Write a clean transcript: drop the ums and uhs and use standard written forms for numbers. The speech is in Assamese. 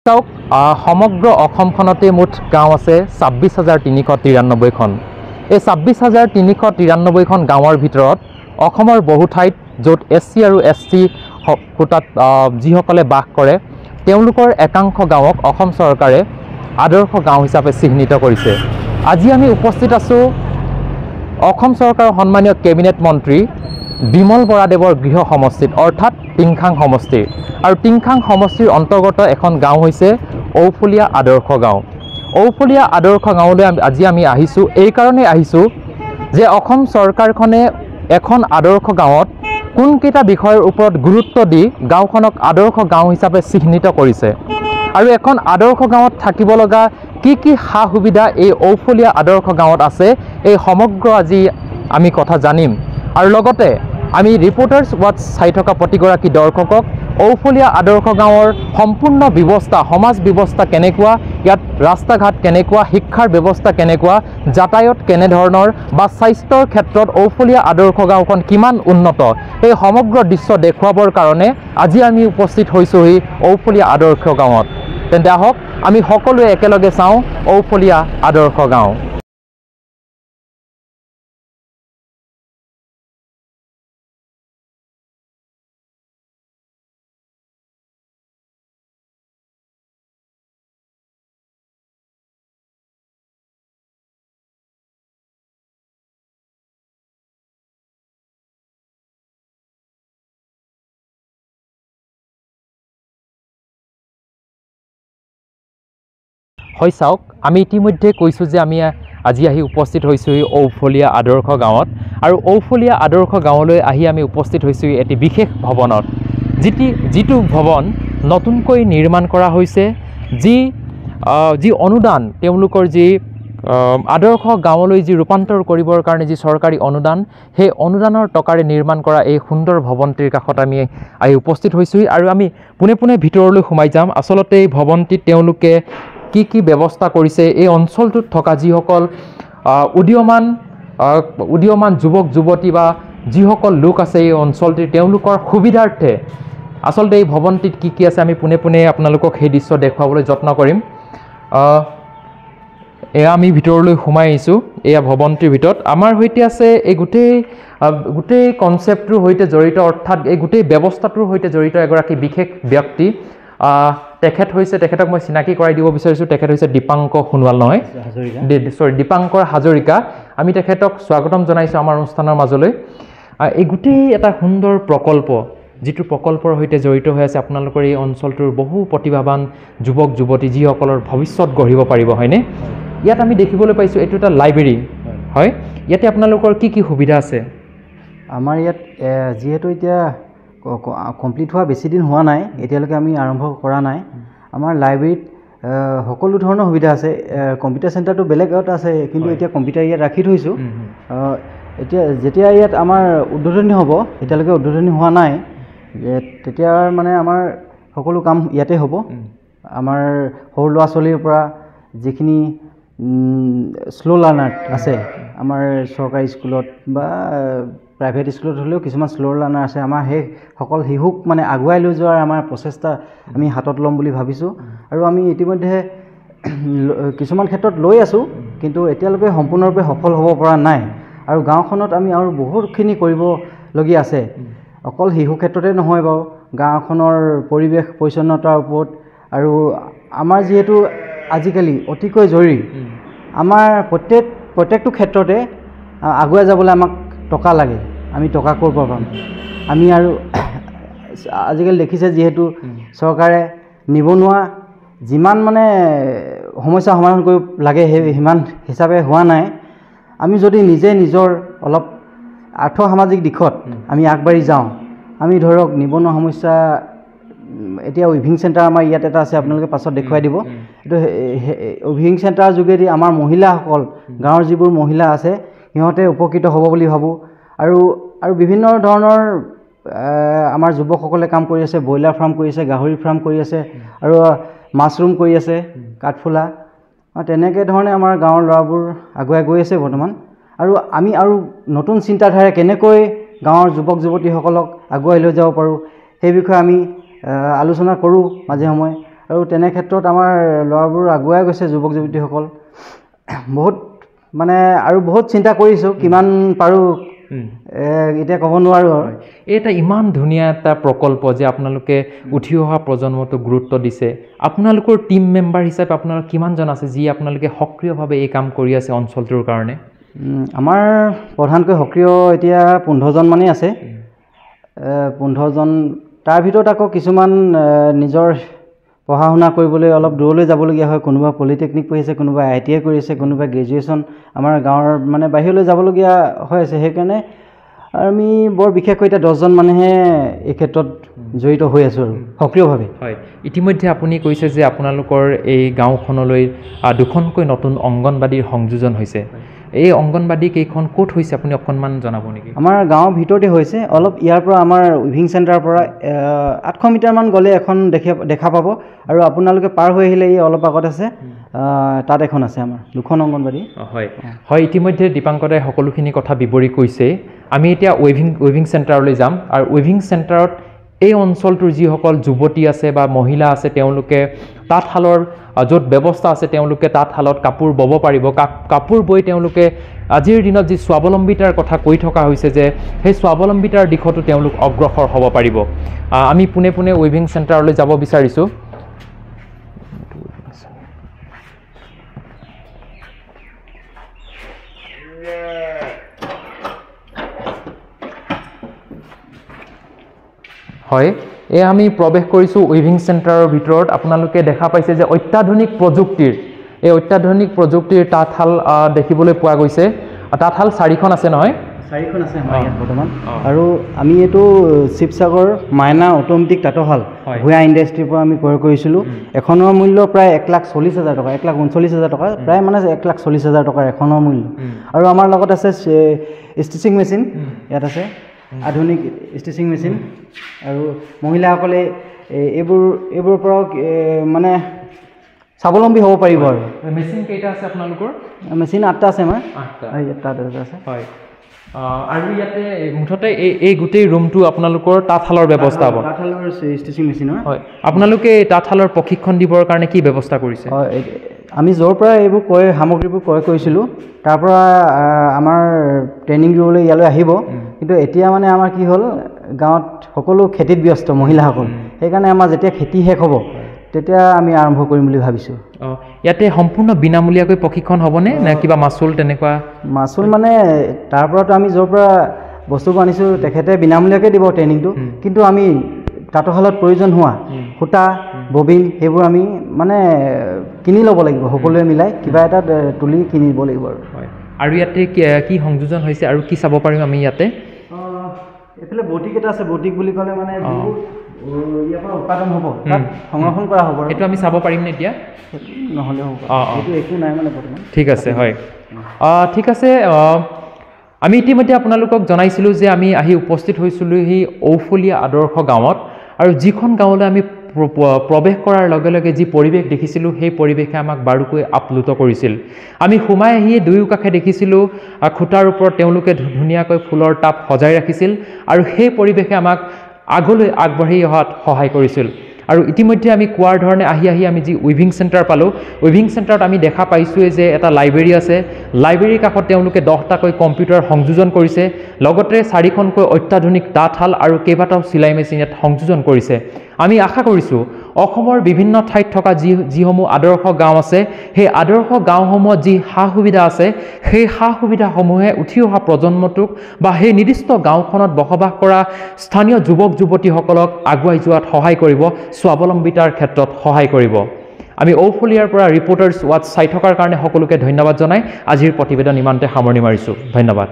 চাওক সমগ্ৰ অসমখনতে মুঠ গাঁও আছে ২৬,৩৯৩খন। এই ২৬,৩৯৩খন গাঁৱৰ ভিতৰত অসমৰ বহু ঠাইত য'ত SC আৰু ST কোটাত যিসকলে বাস কৰে তেওঁলোকৰ একাংশ গাঁৱক অসম চৰকাৰে আদৰ্শ গাঁও হিচাপে চিহ্নিত কৰিছে। আজি আমি উপস্থিত আছোঁ অসম চৰকাৰৰ সন্মানীয় কেবিনেট মন্ত্ৰী বিমল বৰাদেৱৰ গৃহ সমষ্টিত অৰ্থাৎ টিংখাং সমষ্টি। আৰু টিংখাং সমষ্টিৰ অন্তৰ্গত এখন গাঁও হৈছে ঔফুলীয়া আদৰ্শ গাঁও। ঔফুলীয়া আদৰ্শ গাঁৱলৈ আজি আমি আহিছোঁ, এই কাৰণেই আহিছোঁ যে অসম চৰকাৰখনে এখন আদৰ্শ গাঁৱত কোনকেইটা বিষয়ৰ ওপৰত গুৰুত্ব দি গাঁওখনক আদৰ্শ গাঁও হিচাপে চিহ্নিত কৰিছে আৰু এখন আদৰ্শ গাঁৱত থাকিব লগা কি কি সা সুবিধা এই ঔফুলীয়া আদৰ্শ গাঁৱত আছে, এই সমগ্ৰ আজি আমি কথা জানিম। আৰু লগতে আমি ৰিপৰ্টাৰ্ছ ৱাটছ চাই থকা প্ৰতিগৰাকী দৰ্শকক ঔফুলীয়া আদৰ্শ গাঁৱৰ সম্পূৰ্ণ ব্যৱস্থা, সমাজ ব্যৱস্থা কেনেকুৱা, ইয়াত ৰাস্তা ঘাট কেনেকুৱা, শিক্ষাৰ ব্যৱস্থা কেনেকুৱা, যাতায়াত কেনেধৰণৰ বা স্বাস্থ্যৰ ক্ষেত্ৰত ঔফুলীয়া আদৰ্শ গাঁওখন কিমান উন্নত, এই সমগ্ৰ দৃশ্য দেখুৱাবৰ কাৰণে আজি আমি উপস্থিত হৈছোঁহি ঔফুলীয়া আদৰ্শ গাঁৱত। তেন্তে আহক আমি সকলোৱে একেলগে চাওঁ ঔফুলীয়া আদৰ্শ গাঁও। হয় চাওক, আমি ইতিমধ্যে কৈছোঁ যে আমি আজি আহি উপস্থিত হৈছোঁহি ঔফুলীয়া আদৰ্শ গাঁৱত। আৰু ঔফুলীয়া আদৰ্শ গাঁৱলৈ আহি আমি উপস্থিত হৈছোঁ এটি বিশেষ ভৱনত, যিটো ভৱন নতুনকৈ নিৰ্মাণ কৰা হৈছে। যি অনুদান তেওঁলোকৰ যি আদৰ্শ গাঁৱলৈ যি ৰূপান্তৰ কৰিবৰ কাৰণে যি চৰকাৰী অনুদান, সেই অনুদানৰ টকাৰে নিৰ্মাণ কৰা এই সুন্দৰ ভৱনটিৰ কাষত আমি আহি উপস্থিত হৈছোঁহি। আৰু আমি পোনে পোনে ভিতৰলৈ সোমাই যাম। আচলতে এই ভৱনটিত তেওঁলোকে কি কি ব্যৱস্থা কৰিছে, এই অঞ্চলটোত থকা যিসকল উদীয়মান যুৱক যুৱতী বা যিসকল লোক আছে এই অঞ্চলটিৰ, তেওঁলোকৰ সুবিধাৰ্থে আচলতে এই ভৱনটিত কি কি আছে আমি পোনে পোনে আপোনালোকক সেই দৃশ্য দেখুৱাবলৈ যত্ন কৰিম। এয়া আমি ভিতৰলৈ সোমাই আহিছোঁ। এয়া ভৱনটিৰ ভিতৰত আমাৰ সৈতে আছে এই গোটেই কনচেপ্টটোৰ সৈতে জড়িত, অৰ্থাৎ এই গোটেই ব্যৱস্থাটোৰ সৈতে জড়িত এগৰাকী বিশেষ ব্যক্তি। তেখেতক মই চিনাকি কৰাই দিব বিচাৰিছোঁ। তেখেত হৈছে দীপাংকৰ সোণোৱাল, নহয় দীপাংকৰ হাজৰিকা। আমি তেখেতক স্বাগতম জনাইছোঁ আমাৰ অনুষ্ঠানৰ মাজলৈ। এই গোটেই এটা সুন্দৰ প্ৰকল্প, যিটো প্ৰকল্পৰ সৈতে জড়িত হৈ আছে আপোনালোকৰ এই অঞ্চলটোৰ বহু প্ৰতিভাৱান যুৱক যুৱতী, যিসকলৰ ভৱিষ্যত গঢ়িব পাৰিব, হয়নে? ইয়াত আমি দেখিবলৈ পাইছোঁ এইটো এটা লাইব্ৰেৰী হয়। ইয়াতে আপোনালোকৰ কি কি সুবিধা আছে? আমাৰ ইয়াত যিহেতু এতিয়া কমপ্লিট হোৱা বেছি দিন হোৱা নাই, এতিয়ালৈকে আমি আৰম্ভ কৰা নাই। আমাৰ লাইব্ৰেৰীত সকলো ধৰণৰ সুবিধা আছে। কম্পিউটাৰ চেণ্টাৰটো বেলেগত আছে, কিন্তু এতিয়া কম্পিউটাৰ ইয়াত ৰাখি থৈছোঁ। যেতিয়া ইয়াত আমাৰ উদ্বোধনী হ'ব, এতিয়ালৈকে উদ্বোধনী হোৱা নাই, তেতিয়া মানে আমাৰ সকলো কাম ইয়াতে হ'ব। আমাৰ সৰু ল'ৰা ছোৱালীৰ পৰা যিখিনি শ্ল' লাৰ্ণাৰ আছে, আমাৰ চৰকাৰী স্কুলত বা প্ৰাইভেট স্কুলত হ'লেও কিছুমান শ্ল' লাৰ্ণাৰ আছে, আমাৰ সেই সকল শিশুক মানে আগুৱাই লৈ যোৱাৰ আমাৰ প্ৰচেষ্টা আমি হাতত ল'ম বুলি ভাবিছোঁ। আৰু আমি ইতিমধ্যে কিছুমান ক্ষেত্ৰত লৈ আছোঁ, কিন্তু এতিয়ালৈকে সম্পূৰ্ণৰূপে সফল হ'ব পৰা নাই। আৰু গাঁওখনত আমি আৰু বহুতখিনি কৰিবলগীয়া আছে, অকল শিশু ক্ষেত্ৰতে নহয় বাৰু, গাঁওখনৰ পৰিৱেশ পৰিচ্ছন্নতাৰ ওপৰত। আৰু আমাৰ যিহেতু আজিকালি অতিকৈ জৰুৰী, আমাৰ প্ৰত্যেকটো ক্ষেত্ৰতে আগুৱাই যাবলৈ আমাক টকা লাগে। আমি টকা ক'ৰ পৰা পাম? আমি আৰু আজিকালি দেখিছে যিহেতু চৰকাৰে নিবনুৱা যিমান মানে সমস্যা সমাধান কৰিব লাগে সিমান হিচাপে হোৱা নাই। আমি যদি নিজৰ অলপ আৰ্থ সামাজিক দিশত আমি আগবাঢ়ি যাওঁ, আমি ধৰক নিবনুৱা সমস্যা, এতিয়া উইভিং চেণ্টাৰ আমাৰ ইয়াত এটা আছে, আপোনালোকে পাছত দেখুৱাই দিব। এইটো উইভিং চেণ্টাৰৰ যোগেদি আমাৰ মহিলাসকল, গাঁৱৰ যিবোৰ মহিলা আছে সিহঁতে উপকৃত হ'ব বুলি ভাবোঁ। আৰু বিভিন্ন ধৰণৰ আমাৰ যুৱকসকলে কাম কৰি আছে, ব্ৰইলাৰ ফাৰ্ম কৰি আছে, গাহৰি ফাৰ্ম কৰি আছে, আৰু মাছৰুম কৰি আছে, কাঠফুলা। তেনেকৈ ধৰণে আমাৰ গাঁৱৰ ল'ৰাবোৰ আগুৱাই গৈ আছে বৰ্তমান। আৰু আমি আৰু নতুন চিন্তাধাৰাৰে কেনেকৈ গাঁৱৰ যুৱক যুৱতীসকলক আগুৱাই লৈ যাব পাৰোঁ, সেই বিষয়ে আমি আলোচনা কৰোঁ মাজে সময়ে। আৰু তেনে ক্ষেত্ৰত আমাৰ ল'ৰাবোৰ আগুৱাই গৈছে যুৱক যুৱতীসকল বহুত মানে আৰু বহুত চিন্তা কৰিছোঁ কিমান পাৰোঁ এতিয়া ক'ব নোৱাৰোঁ আৰু এটা ইমান ধুনীয়া এটা প্ৰকল্প যে আপোনালোকে উঠি অহা প্ৰজন্মটোক গুৰুত্ব দিছে আপোনালোকৰ টিম মেম্বাৰ হিচাপে আপোনালোক কিমানজন আছে যি আপোনালোকে সক্ৰিয়ভাৱে এই কাম কৰি আছে অঞ্চলটোৰ কাৰণে আমাৰ প্ৰধানকৈ সক্ৰিয় এতিয়া 15জন মানেই আছে 15জন তাৰ ভিতৰত আকৌ কিছুমান নিজৰ পঢ়া শুনা কৰিবলৈ অলপ দূৰলৈ যাবলগীয়া হয় কোনোবা পলিটেকনিক পঢ়িছে কোনোবা ITI কৰিছে কোনোবা গ্ৰেজুৱেশ্যন আমাৰ গাঁৱৰ মানে বাহিৰলৈ যাবলগীয়া হৈ আছে সেইকাৰণে আমি বৰ বিশেষকৈ এতিয়া 10জন মানুহে এই ক্ষেত্ৰত জড়িত হৈ আছোঁ আৰু সক্ৰিয়ভাৱে হয় ইতিমধ্যে আপুনি কৈছে যে আপোনালোকৰ এই গাঁওখনলৈ দুখনকৈ নতুন অংগনবাদীৰ সংযোজন হৈছে এই অংগনবাদী কেইখন ক'ত হৈছে আপুনি অকণমান জনাব নেকি আমাৰ গাঁৱৰ ভিতৰতে হৈছে অলপ ইয়াৰ পৰা আমাৰ উইভিং চেণ্টাৰৰ পৰা 800 মিটাৰমান গ'লে এখন দেখা পাব আৰু আপোনালোকে পাৰ হৈ আহিলে এই অলপ আগত আছে তাত এখন আছে আমাৰ দুখন অংগনবাদী হয় হয় ইতিমধ্যে দীপাংকদাই সকলোখিনি কথা বিৱৰি কৈছে আমি এতিয়া উইভিং চেণ্টাৰলৈ যাম আৰু উইভিং চেণ্টাৰত এই অঞ্চলটোৰ যিসকল যুৱতী আছে বা মহিলা আছে তেওঁলোকে তাঁতশালৰ য'ত ব্যৱস্থা আছে তেওঁলোকে তাঁতশালত কাপোৰ বব পাৰিব কাপোৰ বৈ তেওঁলোকে আজিৰ দিনত যি স্বাৱলম্বিতাৰ কথা কৈ থকা হৈছে যে সেই স্বাৱলম্বিতাৰ দিশতো তেওঁলোক অগ্ৰসৰ হ'ব পাৰিব আমি পোনে পোনে উইভিং চেণ্টাৰলৈ যাব বিচাৰিছোঁ হয় এয়া আমি প্ৰৱেশ কৰিছোঁ উইভিং চেণ্টাৰৰ ভিতৰত আপোনালোকে দেখা পাইছে যে অত্যাধুনিক প্ৰযুক্তিৰ তাঁতশাল দেখিবলৈ পোৱা গৈছে তাঁতশাল 4খন আছে নহয় 4খন আছে আমাৰ ইয়াত বৰ্তমান আৰু আমি এইটো শিৱসাগৰ মাইনা অট'মেটিক তাঁতশাল ভূঞা ইণ্ডাষ্ট্ৰীৰ পৰা আমি ক্ৰয় কৰিছিলোঁ এখনৰ মূল্য প্ৰায় 1,40,000 টকা 1,39,000 টকা প্ৰায় মানে 1,40,000 টকাৰ এখনৰ মূল্য আৰু আমাৰ লগত আছে ষ্টিচিং মেচিন ইয়াত আছে আধুনিক ষ্টিচিং মেচিন আৰু মহিলাসকলে এইবোৰৰ পৰাও মানে স্বাৱলম্বী হ'ব পাৰিব আৰু মেচিন কেইটা আছে আপোনালোকৰ মেচিন 8টা আছে আমাৰ 8টা আছে হয় আৰু ইয়াতে মুঠতে এই গোটেই ৰুমটো আপোনালোকৰ তাঁতশালৰ ব্যৱস্থা হ'ব তাঁতশালৰ ষ্টিচিং মেচিনৰ হয় আপোনালোকে তাঁতশালৰ প্ৰশিক্ষণ দিবৰ কাৰণে কি ব্যৱস্থা কৰিছে হয় আমি য'ৰ পৰা এইবোৰ সামগ্ৰীবোৰ ক্ৰয় কৰিছিলোঁ তাৰ পৰা আমাৰ ট্ৰেইনিং দিবলৈ ইয়ালৈ আহিব কিন্তু এতিয়া মানে আমাৰ কি হ'ল গাঁৱত সকলো খেতিত ব্যস্ত মহিলাসকল সেইকাৰণে আমাৰ যেতিয়া খেতি শেষ হ'ব তেতিয়া আমি আৰম্ভ কৰিম বুলি ভাবিছোঁ ইয়াতে সম্পূৰ্ণ বিনামূলীয়াকৈ প্ৰশিক্ষণ হ'বনে নে কিবা মাচুল তেনেকুৱা মাচুল মানে তাৰ পৰাতো আমি য'ৰ পৰা বস্তুবোৰ আনিছোঁ তেখেতে বিনামূলীয়াকৈ দিব ট্ৰেইনিংটো কিন্তু আমি তাঁতশালত প্ৰয়োজন হোৱা সূতা ববিন সেইবোৰ আমি মানে কিনি ল'ব লাগিব সকলোৱে মিলাই কিবা এটা তুলি কিনিব লাগিব আৰু ইয়াতে কি সংযোজন হৈছে আৰু কি চাব পাৰিম আমি ইয়াতে এইফালে বটিক এটা আছে বটিক বুলি ক'লে মানে ইয়াৰ পৰা উৎপাদন হ'ব তাত সংৰক্ষণ কৰা হ'ব এইটো আমি চাব পাৰিমনে এতিয়া নহ'লে হ'ব এইটো একো নাই মানে বৰ্তমান ঠিক আছে হয় ঠিক আছে আমি ইতিমধ্যে আপোনালোকক জনাইছিলোঁ যে আমি আহি উপস্থিত হৈছিলোঁ সেই ঔফলীয়া আদৰ্শ গাঁৱত আৰু যিখন গাঁৱলৈ আমি প্ৰৱেশ কৰাৰ লগে লগে যি পৰিৱেশ দেখিছিলোঁ সেই পৰিৱেশে আমাক বাৰুকৈ আপ্লুত কৰিছিল আমি সোমাই আহিয়ে দুয়ো কাষে দেখিছিলোঁ খুঁটাৰ ওপৰত তেওঁলোকে ধুনীয়াকৈ ফুলৰ টাব সজাই ৰাখিছিল আৰু সেই পৰিৱেশে আমাক আগলৈ আগবাঢ়ি অহাত সহায় কৰিছিল আৰু ইতিমধ্যে আমি কোৱাৰ ধৰণে আহি আমি যি উইভিং চেণ্টাৰ পালোঁ উইভিং চেণ্টাৰত আমি দেখা পাইছোঁৱে যে এটা লাইব্ৰেৰী আছে লাইব্ৰেৰীৰ কাষত তেওঁলোকে 10টাকৈ কম্পিউটাৰ সংযোজন কৰিছে লগতে 4খনকৈ অত্যাধুনিক তাঁতশাল আৰু কেইবাটাও চিলাই মেচিন ইয়াত সংযোজন কৰিছে আমি আশা কৰিছোঁ অসমৰ বিভিন্ন ঠাইত থকা যিসমূহ আদৰ্শ গাঁও আছে সেই আদৰ্শ গাঁওসমূহত যি সা সুবিধা আছে সেই সা সুবিধাসমূহে উঠি অহা প্ৰজন্মটোক বা সেই নিৰ্দিষ্ট গাঁওখনত বসবাস কৰা স্থানীয় যুৱক যুৱতীসকলক আগুৱাই যোৱাত সহায় কৰিব স্বাৱলম্বিতাৰ ক্ষেত্ৰত সহায় কৰিব আমি ঔফলীয়াৰ পৰা ৰিপৰ্টাৰ্ছ ৱাটছ চাই থকাৰ কাৰণে সকলোকে ধন্যবাদ জনাই আজিৰ প্ৰতিবেদন ইমানতে সামৰণি মাৰিছোঁ ধন্যবাদ